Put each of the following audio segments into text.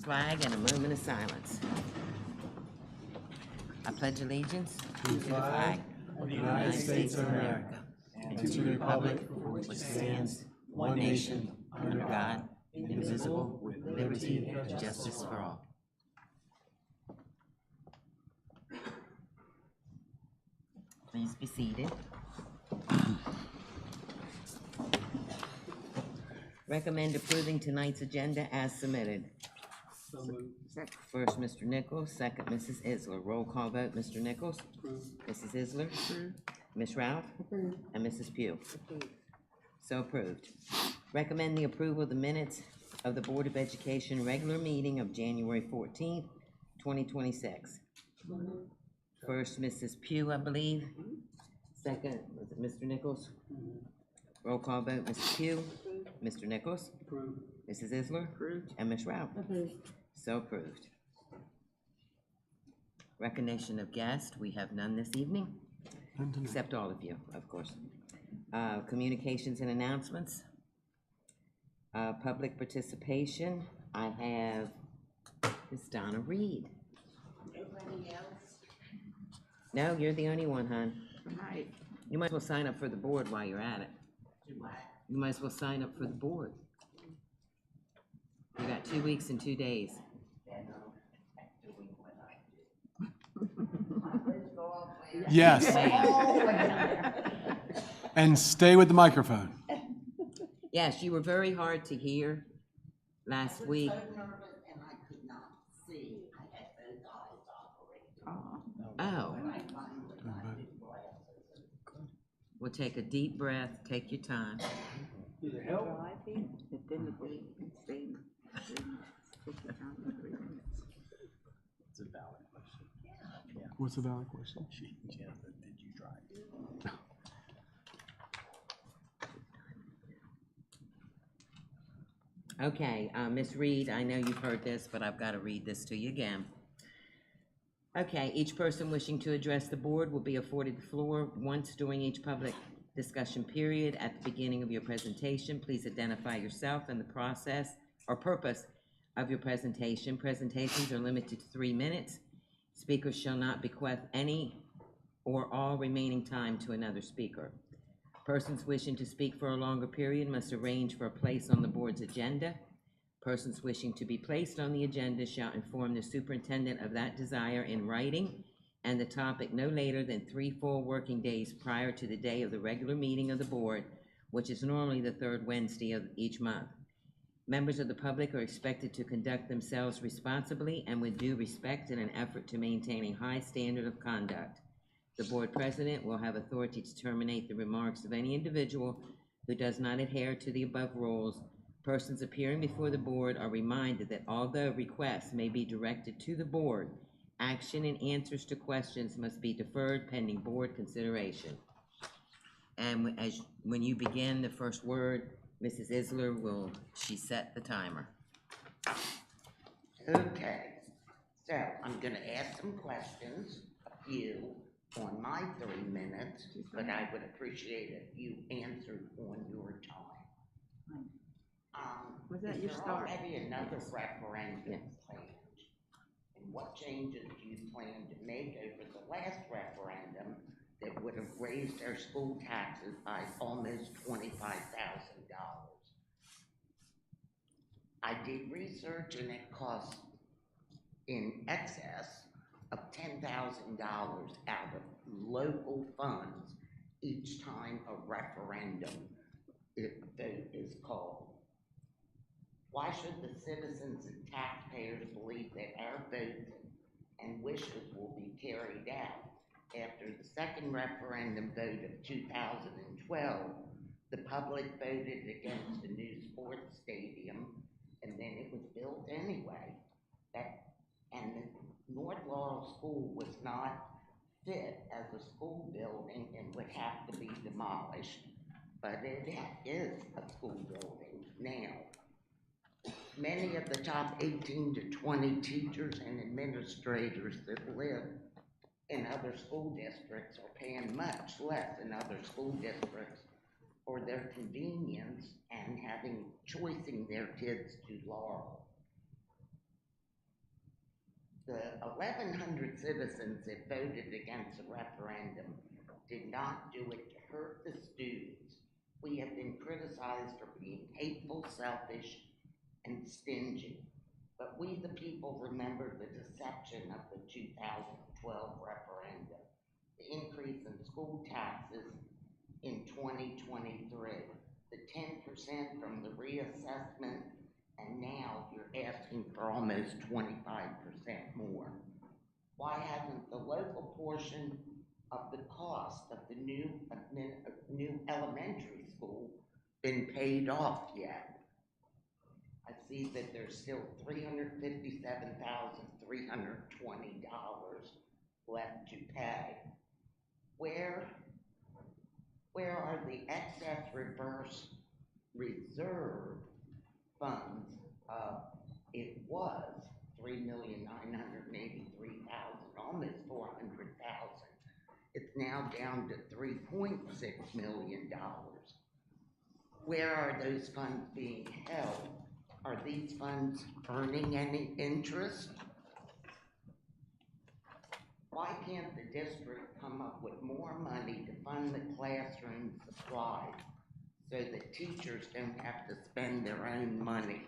Flag and a moment of silence. I pledge allegiance to the flag of the United States of America and to the republic for which it stands, one nation, under God, indivisible, with liberty and justice for all. Please be seated. Recommend approving tonight's agenda as submitted. First, Mr. Nichols, second, Mrs. Isler. Roll call vote, Mr. Nichols. Mrs. Isler. Ms. Ralph. And Mrs. Pugh. So approved. Recommend the approval of the minutes of the Board of Education regular meeting of January 14th, 2026. First, Mrs. Pugh, I believe. Second, was it Mr. Nichols? Roll call vote, Mrs. Pugh. Mr. Nichols. Mrs. Isler. And Ms. Ralph. So approved. Recognition of guests, we have none this evening, except all of you, of course. Communications and announcements. Public participation, I have Ms. Donna Reed. Everybody else? No, you're the only one, hon. Right. You might as well sign up for the board while you're at it. Do what? You might as well sign up for the board. You got 2 weeks and 2 days. Yes. And stay with the microphone. Yes, you were very hard to hear last week. I was so nervous and I could not see. I had both eyes operating. Oh, well, take a deep breath, take your time. It's a valid question. What's the valid question? Did you drive? Okay, Ms. Reed, I know you've heard this, but I've got to read this to you again. Okay, each person wishing to address the board will be afforded the floor once during each public discussion period. At the beginning of your presentation, please identify yourself and the process or purpose of your presentation. Presentations are limited to 3 minutes. Speakers shall not bequeath any or all remaining time to another speaker. Persons wishing to speak for a longer period must arrange for a place on the board's agenda. Persons wishing to be placed on the agenda shall inform the superintendent of that desire in writing and the topic no later than 3 full working days prior to the day of the regular meeting of the board, which is normally the 3rd Wednesday of each month. Members of the public are expected to conduct themselves responsibly and with due respect in an effort to maintain a high standard of conduct. The board president will have authority to terminate the remarks of any individual who does not adhere to the above rules. Persons appearing before the board are reminded that although requests may be directed to the board, action and answers to questions must be deferred pending board consideration. And when you begin the first word, Mrs. Isler she set the timer. Okay, so I'm gonna ask some questions, a few, on my 3 minutes, but I would appreciate if you answered on your time. Was that is your there start? already another referendum Yes. planned? And what changes do you plan to make over the last referendum that would have raised our school taxes by almost $25,000? I did research and it costs in excess of $10,000 out of local funds each time a referendum vote is called. Why should the citizens and taxpayers believe that our votes and wishes will be carried out? After the second referendum vote of 2012, the public voted against the new sports stadium, and then it was built anyway. And the North Laurel School was not fit as a school building and would have to be demolished, but it is a school building now. Many of the top 18 to 20 teachers and administrators that live in other school districts are paying much less in other school districts for their convenience and choicing their kids to Laurel. 1,100 citizens that voted against the referendum did not do it to hurt the students. We have been criticized for being hateful, selfish, and stingy. But we, the people, remember the deception of the 2012 referendum, the increase in school taxes in 2023, the 10% from the reassessment, and now you're asking for almost 25% more. Why hasn't the local portion of the cost of the new elementary school been paid off yet? I see that there's still $357,320 left to pay. Where are the excess reverse reserve funds? It was $3,983,000, almost $400,000. It's now down to $3.6 million. Where are those funds being held? Are these funds earning any interest? Why can't the district come up with more money to fund the classroom supplies so that teachers don't have to spend their own money?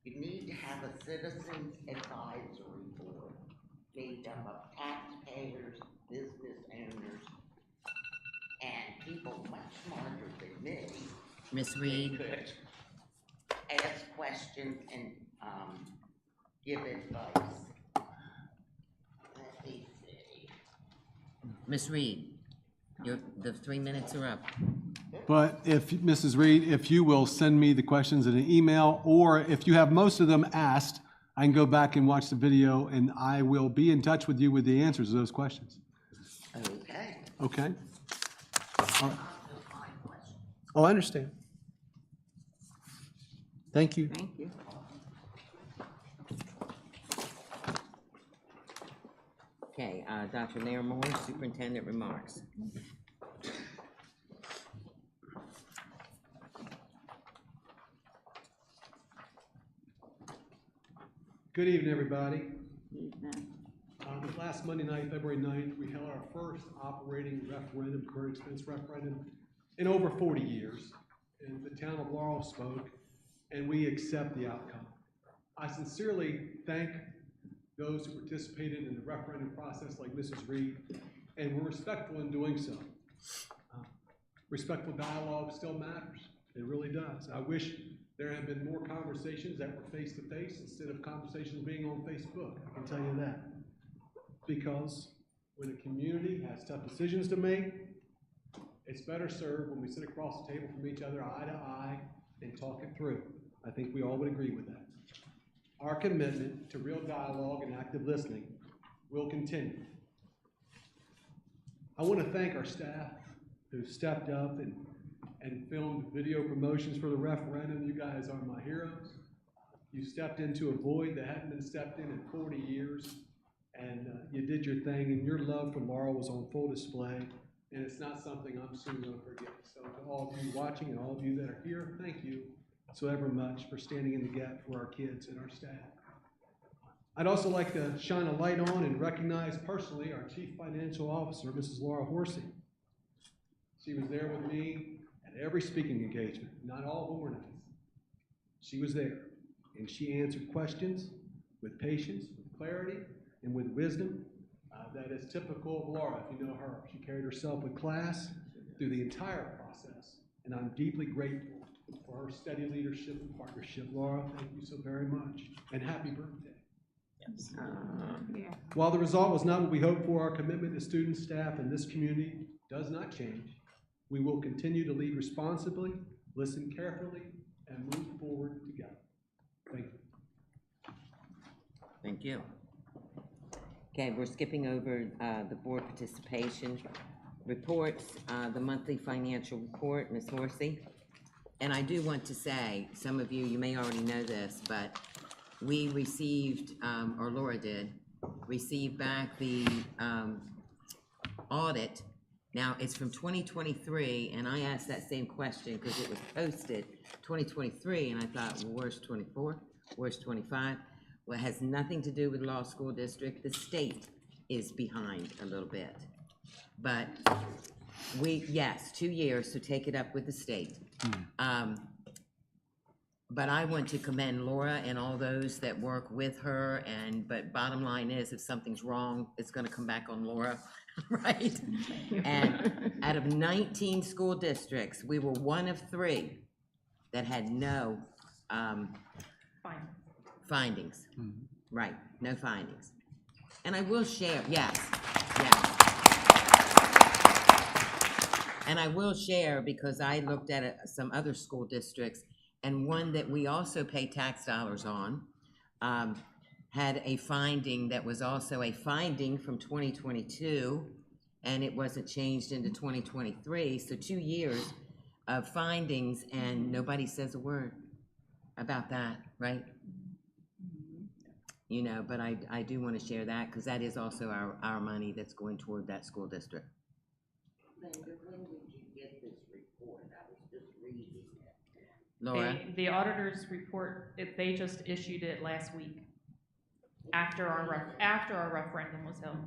You need to have a citizens advisory board made up of taxpayers, business owners, and people much smarter than me. Ms. Reed, Could ask questions and give advice. Let me see. Ms. Reed, the 3 minutes are up. But if, Mrs. Reed, if you will send me the questions in an email, or if you have most of them asked, I can go back and watch the video, and I will be in touch with you with the answers to those questions. Okay. Okay? All right. Oh, I understand. Thank you. Thank you. Okay, Dr. Larimore, Superintendent remarks. Good evening, everybody. Last Monday night, February 9th, we held our first operating referendum, current expense referendum, in over 40 years. And the town of Laurel spoke, and we accept the outcome. I sincerely thank those who participated in the referendum process, like Mrs. Reed, and were respectful in doing so. Respectful dialogue still matters. It really does. I wish there had been more conversations that were face-to-face instead of conversations being on Facebook. I can tell you that. Because when a community has tough decisions to make, it's better served when we sit across the table from each other eye to eye and talk it through. I think we all would agree with that. Our commitment to real dialogue and active listening will continue. I want to thank our staff who stepped up and filmed video promotions for the referendum. You guys are my heroes. You stepped into a void that hadn't been stepped in 40 years, and you did your thing, and your love for Laurel was on full display, and it's not something I'm soon going to forget. So to all of you watching and all of you that are here, thank you so ever much for standing in the gap for our kids and our staff. I'd also like to shine a light on and recognize personally our Chief Financial Officer, Mrs. Laura Horsey. She was there with me at every speaking engagement. Not all of them were nice. She was there, and she answered questions with patience, with clarity, and with wisdom that is typical of Laura, if you know her. She carried herself with class through the entire process, and I'm deeply grateful for her steady leadership and partnership. Laura, thank you so very much, and happy birthday. Yes. Yeah. While the result was not what we hoped for, our commitment to students, staff, and this community does not change. We will continue to lead responsibly, listen carefully, and move forward together. Thank you. Thank you. Okay, we're skipping over the board participation reports, the monthly financial report, Ms. Horsey. And I do want to say, some of you may already know this, but we received, or Laura did, receive back the audit. Now, it's from 2023, and I asked that same question because it was posted 2023, and I thought, well, where's 24? Where's 25? Well, it has nothing to do with law school district. The state is behind a little bit. But yes, 2 years to take it up with the state. But I want to commend Laura and all those that work with her, but bottom line is, if something's wrong, it's gonna come back on Laura, right? And out of 19 school districts, we were one of 3 that had no, findings. Right, no findings. And I will share, yes. And I will share, because I looked at some other school districts, and one that we also pay tax dollars on, had a finding that was also a finding from 2022, and it wasn't changed into 2023, so 2 years of findings, and nobody says a word about that, right? You know, but I do want to share that, because that is also our money that's going toward that school district. Linda, when did you get this report? I was just reading it. Laura? The auditor's report, they just issued it last week, after our referendum was held.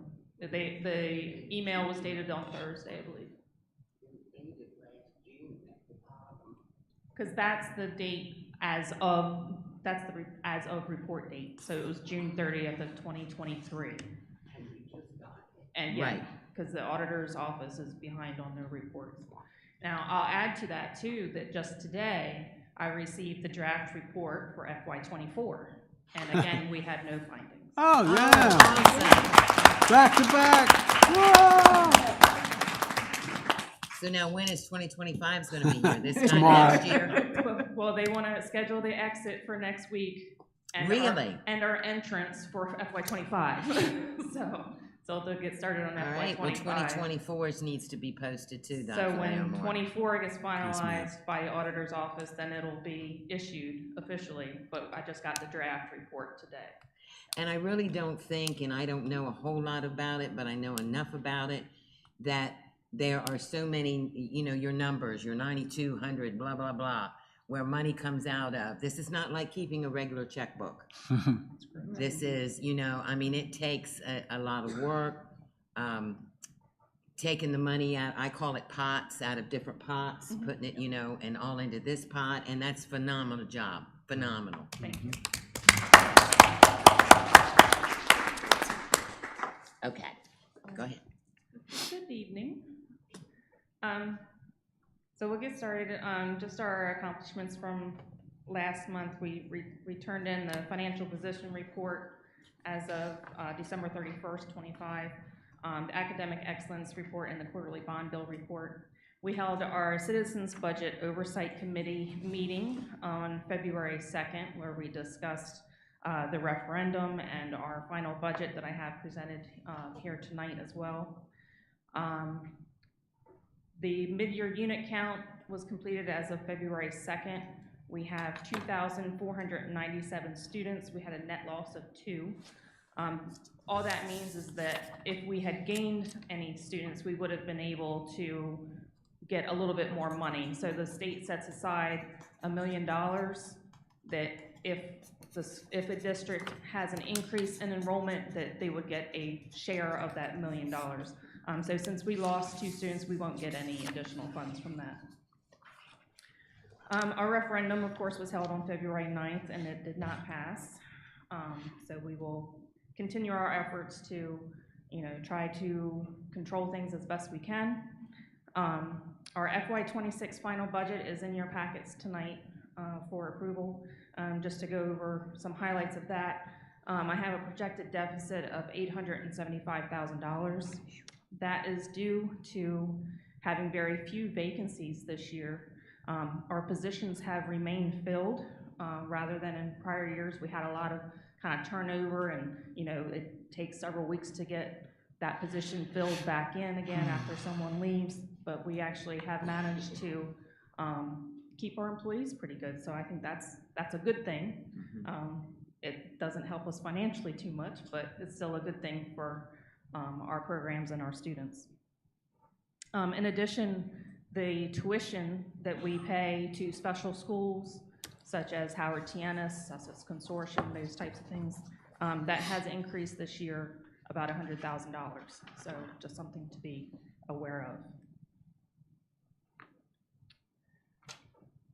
The email was dated on Thursday, I believe. Dated last June at the bottom. Because that's the date as of report date, so it was June 30th of 2023. And we just got it. And yeah, Right. because the auditor's office is behind on their reports. Now, I'll add to that too, that just today, I received the draft report for FY24. And again, we had no findings. Oh, yeah. Awesome. Back to back. Whoa. So So now when is 2025 gonna be here? This time Tomorrow. next year? Well, they want to schedule the exit for next week. And Really? our entrance for FY '25. So they'll get started on All FY right, well, '25. 2024's needs to be posted too, So Dr. when Leomore. 24 gets ma'am. finalized by the auditor's office, then it'll be issued officially, but I just got the draft report today. And I really don't think, and I don't know a whole lot about it, but I know enough about it, that there are so many, you know, your numbers, your 9,200, blah, blah, blah, where money comes out of. This is not like keeping a regular checkbook. This is, you know, I mean, it takes a lot of work, taking the money out, I call it pots, out of different pots, putting it, you know, and all into this pot, and that's phenomenal job, phenomenal. Thank you. Okay, go ahead. Good evening. So we'll get started. Just our accomplishments from last month. We turned in the financial position report as of December 31st, 25. The academic excellence report and the quarterly bond bill report. We held our Citizens Budget Oversight Committee meeting on February 2nd, where we discussed the referendum and our final budget that I have presented here tonight as well. The mid-year unit count was completed as of February 2nd. We have 2,497 students. We had a net loss of 2. All that means is that if we had gained any students, we would have been able to get a little bit more money. So the state sets aside $1 million that if a district has an increase in enrollment, that they would get a share of that $1 million. So since we lost 2 students, we won't get any additional funds from that. Our referendum, of course, was held on February 9th, and it did not pass. So we will continue our efforts to, you know, try to control things as best we can. Our FY26 final budget is in your packets tonight for approval. Just to go over some highlights of that, I have a projected deficit of $875,000. That is due to having very few vacancies this year. Our positions have remained filled rather than in prior years. We had a lot of kind of turnover, and you know, it takes several weeks to get that position filled back in again after someone leaves, but we actually have managed to keep our employees pretty good, so I think that's a good thing. It doesn't help us financially too much, but it's still a good thing for our programs and our students. In addition, the tuition that we pay to special schools such as Howard Tiennis, Sussex Consortium, those types of things. That has increased this year about $100,000, so just something to be aware of.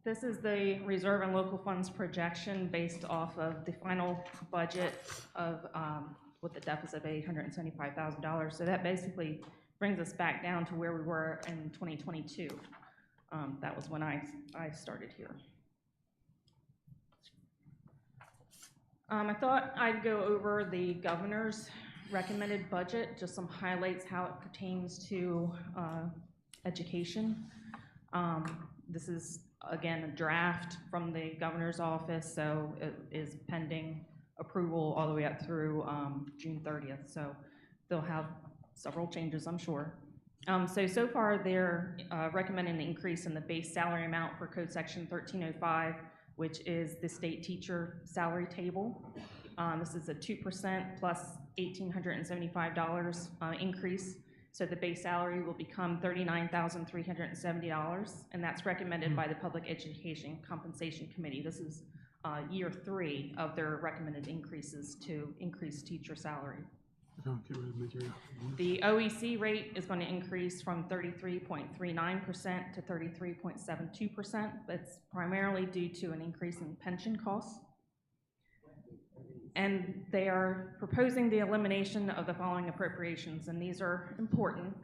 This is the reserve and local funds projection based off of the final budget of, with the deficit of $875,000. So that basically brings us back down to where we were in 2022. That was when I started here. I thought I'd go over the governor's recommended budget, just some highlights how it pertains to education. This is, again, a draft from the governor's office, so it is pending approval all the way up through June 30th. So they'll have several changes, I'm sure. So far, they're recommending an increase in the base salary amount for Code Section 1305, which is the state teacher salary table. This is a 2% plus $1,875 increase. So the base salary will become $39,370, and that's recommended by the Public Education Compensation Committee. This is year 3 of their recommended increases to increase teacher salary. The OEC rate is going to increase from 33.39% to 33.72%. That's primarily due to an increase in pension costs. And they are proposing the elimination of the following appropriations, and these are important.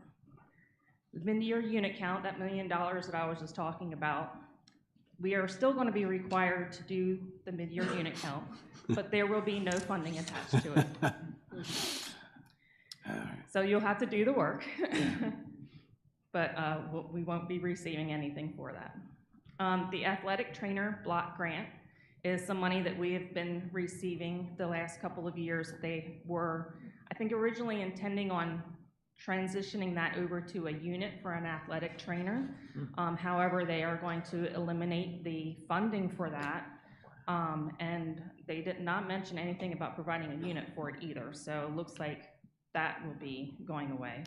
The mid-year unit count, that $1 million that I was just talking about, we are still going to be required to do the mid-year unit count, but there will be no funding attached to it. So you'll have to do the work, but we won't be receiving anything for that. The athletic trainer block grant is some money that we have been receiving the last couple of years. They were, I think, originally intending on transitioning that over to a unit for an athletic trainer. However, they are going to eliminate the funding for that, and they did not mention anything about providing a unit for it either. So it looks like that will be going away.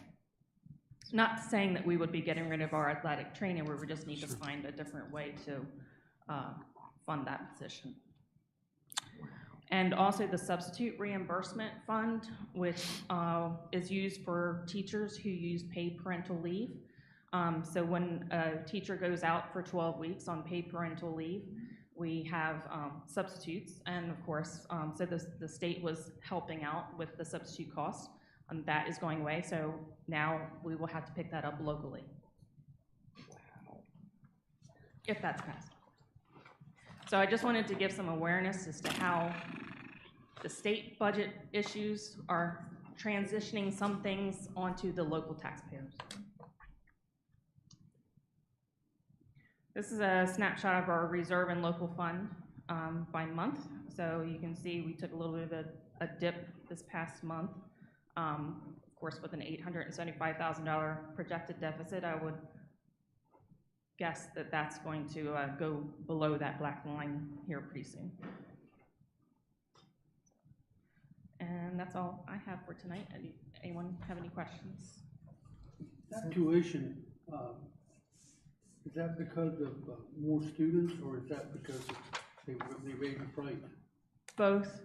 Not saying that we would be getting rid of our athletic trainer, where we just need to find a different way to fund that position. And also the substitute reimbursement fund, which is used for teachers who use paid parental leave. So when a teacher goes out for 12 weeks on paid parental leave, we have substitutes, and of course, so the state was helping out with the substitute costs. That is going away, so now we will have to pick that up locally. Wow. If that's passed. So I just wanted to give some awareness as to how the state budget issues are transitioning some things onto the local taxpayers. This is a snapshot of our reserve and local fund by month. So you can see we took a little bit of a dip this past month. Of course, with an $875,000 projected deficit, I would guess that that's going to go below that black line here pretty soon. And that's all I have for tonight. Anyone have any questions? That tuition, is that because of more students, or is that because they raised the price? Both.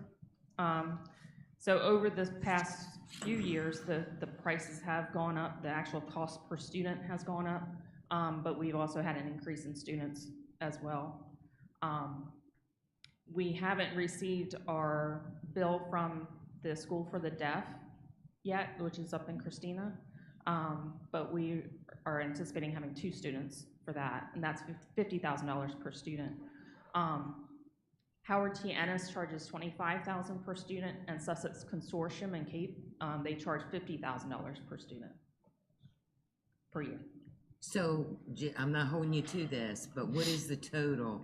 So over the past few years, the prices have gone up. The actual cost per student has gone up, but we've also had an increase in students as well. We haven't received our bill from the School for the Deaf yet, which is up in Christina, but we are anticipating having 2 students for that, and that's $50,000 per student. Howard T. Ennis charges $25,000 per student, and Sussex Consortium and Cape, they charge $50,000 per student per year. So, I'm not holding you to this, but what is the total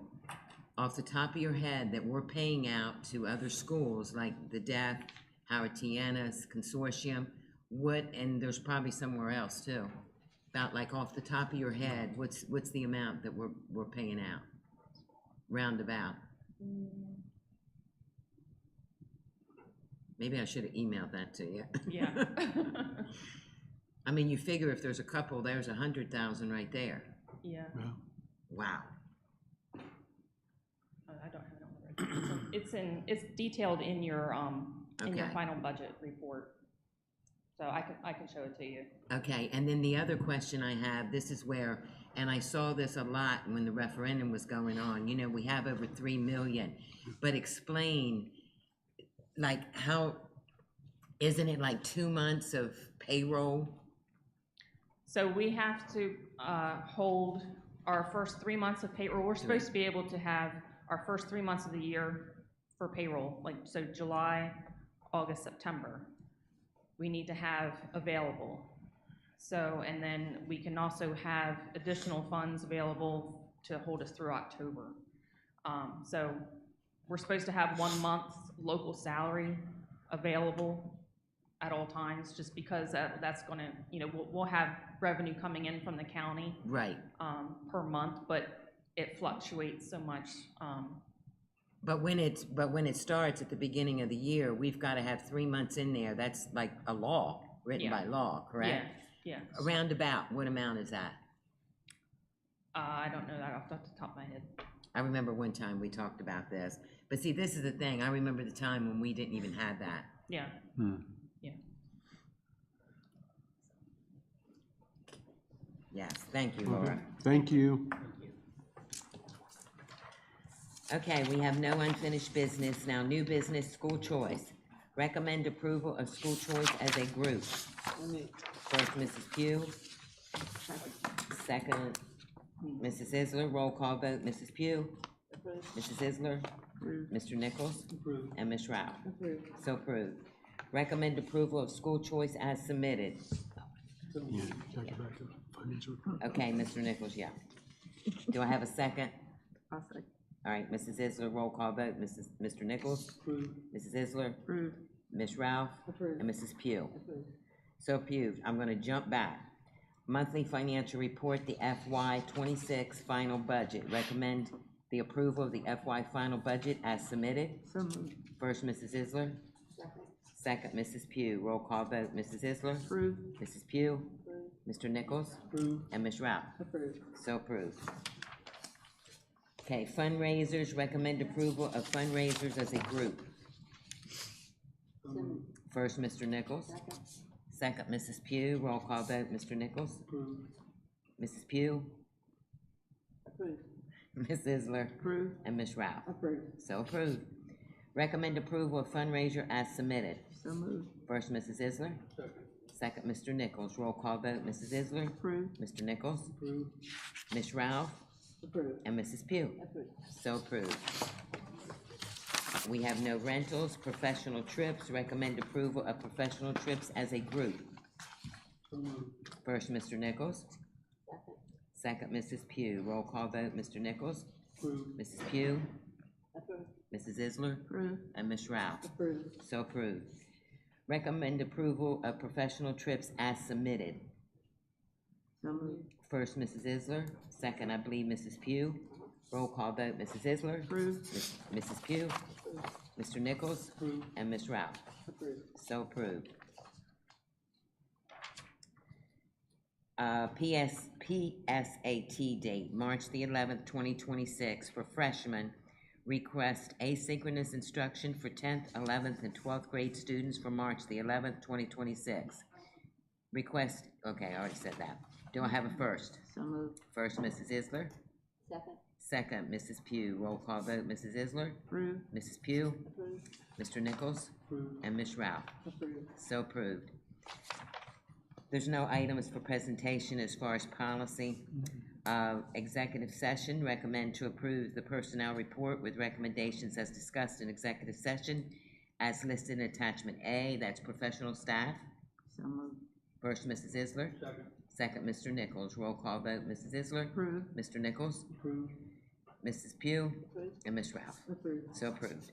off the top of your head that we're paying out to other schools, like the Deaf, Howard T. Ennis, Consortium, and there's probably somewhere else too, about like off the top of your head, what's the amount that we're paying out, roundabout? Maybe I should have emailed that to you. Yeah. I mean, you figure if there's a couple, there's 100,000 right there. Yeah. Wow. I it's detailed in your Okay. final budget report. So I can show it to you. Okay, and then the other question I have, this is where, and I saw this a lot when the referendum was going on, you know, we have over 3 million, but explain, like, how, isn't it like 2 months of payroll? So we have to hold our first 3 months of payroll. We're supposed to be able to have our first 3 months of the year for payroll, like, so July, August, September. We need to have available. So, and then we can also have additional funds available to hold us through October. So we're supposed to have 1 month's local salary available at all times, just because that's gonna, you know, we'll have revenue coming in from the county, Right, per month, but it fluctuates so much. but when it starts at the beginning of the year, we've gotta have 3 months in there, that's like a law, written Yeah. by law, correct? Yeah. Around about, what amount is that? I don't know that off the top of my head. I remember one time we talked about this, but see, this is the thing, I remember the time when we didn't even have that. Yeah. Yeah. Yes, thank you, Laura. Thank you. Okay, we have no unfinished business. Now, new business, school choice. Recommend approval of school choice as a group. First, Mrs. Pugh. Second, Mrs. Isler. Roll call vote, Mrs. Pugh. Mrs. Isler. Mr. Nichols. Approved. And Ms. Rao. So approved. Recommend approval of school choice as submitted. Okay, Mr. Nichols, yeah. Do I have a second? I'll second. All right, Mrs. Isler, roll call vote, Mr. Nichols, Approved. Mrs. Isler, Approved. Ms. Ralph, Approved. and Mrs. Pugh. Approved. So approved. I'm gonna jump back. Monthly financial report, the FY 26 final budget. Recommend the approval of the FY final budget as submitted. So moved. First, Mrs. Isler. Second, Mrs. Pugh. Roll call vote, Mrs. Isler, Approved. Mrs. Pugh, Mr. Nichols, Approved. and Ms. Ralph. Approved. So approved. Okay, fundraisers, recommend approval of fundraisers as a group. So moved. First, Mr. Nichols. Second, Mrs. Pugh. Roll call vote, Mr. Nichols, Approved. Mrs. Pugh, Approved. Ms. Isler, Approved. and Ms. Rao. Approved. So approved. Recommend approval of fundraiser as submitted. So moved. First, Mrs. Isler. Second. Second, Mr. Nichols. Roll call vote, Mrs. Isler, Approved. Mr. Nichols, Approved. Ms. Rao, Approved. and Mrs. Pugh. Approved. So approved. We have no rentals, professional trips, recommend approval of professional trips as a group. So moved. First, Mr. Nichols. Second, Mrs. Pugh. Roll call vote, Mr. Nichols, Approved. Mrs. Pugh, Approved. Mrs. Isler, Approved. and Ms. Rao. Approved. So approved. Recommend approval of professional trips as submitted. So moved. First, Mrs. Isler. Second, I believe, Mrs. Pugh. Roll call vote, Mrs. Isler, Approved. Mrs. Pugh, Mr. Nichols, Approved. and Ms. Rao. Approved. So approved. PSAT date, March the 11th, 2026, for freshmen. Request asynchronous instruction for 10th, 11th, and 12th grade students for March the 11th, 2026. Request, okay, I already said that. Do I have a first? So moved. First, Mrs. Isler. Second. Second, Mrs. Pugh. Roll call vote, Mrs. Isler, Approved. Mrs. Pugh, Approved. Mr. Nichols, Approved. and Ms. Rao. Approved. So approved. There's no items for presentation as far as policy. Executive session, recommend to approve the personnel report with recommendations as discussed in executive session as listed in attachment A, that's professional staff. So moved. First, Mrs. Isler. Second. Second, Mr. Nichols. Roll call vote, Mrs. Isler, Approved. Mr. Nichols, Approved. Mrs. Pugh, Approved. and Ms. Ralph. Approved. So approved.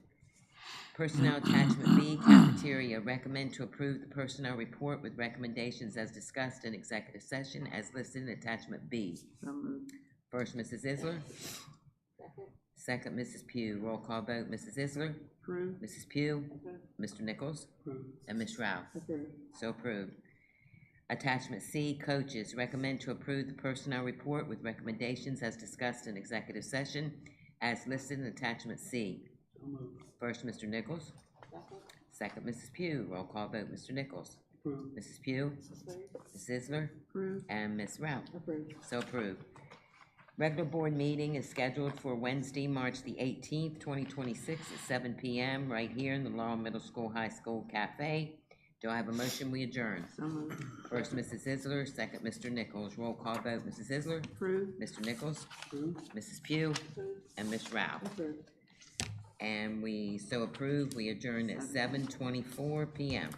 Personnel attachment B, cafeteria, recommend to approve the personnel report with recommendations as discussed in executive session as listed in attachment B. So moved. First, Mrs. Isler. Second, Mrs. Pugh. Roll call vote, Mrs. Isler, Approved. Mrs. Pugh, Approved. Mr. Nichols, Approved. and Ms. Rao. Approved. So approved. Attachment C, coaches, recommend to approve the personnel report with recommendations as discussed in executive session as listed in attachment C. So moved. First, Mr. Nichols. Second, Mrs. Pugh. Roll call vote, Mr. Nichols. Approved. Mrs. Pugh. Ms. Isler. Approved. And Ms. Ralph. Approved. So approved. Regular board meeting is scheduled for Wednesday, March the 18th, 2026 at 7 PM right here in the Laurel Middle School High School Cafe. Do I have a motion? We adjourn. So moved. First, Mrs. Isler, second, Mr. Nichols. Roll call vote, Mrs. Isler, Approved. Mr. Nichols, Approved. Mrs. Pugh, and Ms. Ralph. Approved. And we so approve, we adjourn at 7:24 PM.